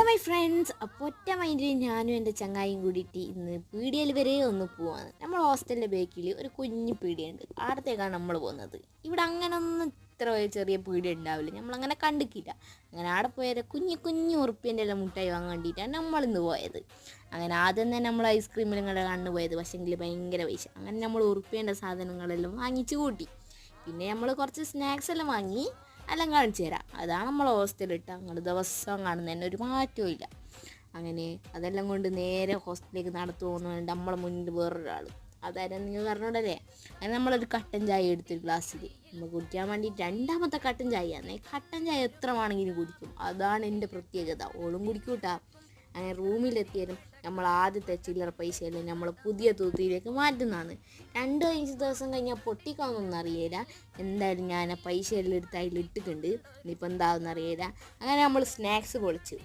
My friends, അപ്പോൾ ഒറ്റ മൈൻഡിൽ ഞാനും എൻ്റെ ചങ്ങായും കൂടിയിട്ട് ഇന്ന് പീടികയിൽ വരെ ഒന്ന് പോവാണ്. നമ്മൾ ഹോസ്റ്റലിൻ്റെ ബേക്കിൽ ഒരു കുഞ്ഞു പീടിയുണ്ട്, ആടത്തേക്കാണ് നമ്മൾ പോകുന്നത്. ഇവിടെ അങ്ങനെ ഒന്നും ഇത്ര ചെറിയ പീടിയ ഉണ്ടാവില്ല, നമ്മളങ്ങനെ കണ്ടിക്കില്ല. അങ്ങനെ ആടെ പോയാൽ കുഞ്ഞു കുഞ്ഞു ഉറുപ്പ്യൻ്റെ എല്ലാം മുട്ടായി വാങ്ങാൻ വേണ്ടിയിട്ടാണ് നമ്മളിന്ന് പോയത്. അങ്ങനെ ആദ്യം തന്നെ നമ്മൾ ഐസ്ക്രീമിലും കണ്ടു പോയത്, പക്ഷേങ്കിൽ ഭയങ്കര പൈസ. അങ്ങനെ നമ്മൾ ഉറുപ്പ്യൻ്റെ സാധനങ്ങളെല്ലാം വാങ്ങിച്ച് കൂട്ടി. പിന്നെ നമ്മൾ കുറച്ച് സ്നാക്സ് എല്ലാം വാങ്ങി, എല്ലാം കാണിച്ചു തരാം. അതാണ് നമ്മൾ ഹോസ്റ്റലിലിട്ട് ഞങ്ങൾ ദിവസം കാണുന്നതന്നെ, ഒരു മാറ്റവും ഇല്ല. അങ്ങനെ അതെല്ലാം കൊണ്ട് നേരെ ഹോസ്റ്റലിലേക്ക് നടത്തു പോകുന്നുണ്ട്. നമ്മളെ മുന്നിൽ വേറൊരാൾ, അതായത് നിങ്ങൾ പറഞ്ഞോണ്ടല്ലേ. അങ്ങനെ നമ്മളൊരു കട്ടൻ ചായ എടുത്തൊരു ഗ്ലാസ്സിൽ നമ്മൾ കുടിക്കാൻ വേണ്ടി രണ്ടാമത്തെ കട്ടൻ ചായയാണ്. കട്ടൻ ചായ എത്ര വേണമെങ്കിലും കുടിക്കും, അതാണ് എൻ്റെ പ്രത്യേകത. ഓളും കുടിക്കൂട്ടാ. അങ്ങനെ റൂമിലെത്തിയാലും നമ്മൾ ആദ്യത്തെ ചില്ലറ പൈസയെല്ലാം നമ്മൾ പുതിയ തൂത്തിയിലേക്ക് മാറ്റുന്നതാണ്. 2-5 ദിവസം കഴിഞ്ഞാൽ പൊട്ടിക്കാമെന്നൊന്നും അറിയില്ല. എന്തായാലും ഞാൻ ആ പൈസയെല്ലാം എടുത്ത് അതിലിട്ടിട്ടുണ്ട്. ഇനിയിപ്പോൾ എന്താണെന്ന് അറിയില്ല. അങ്ങനെ നമ്മൾ സ്നാക്സ് പൊളിച്ച്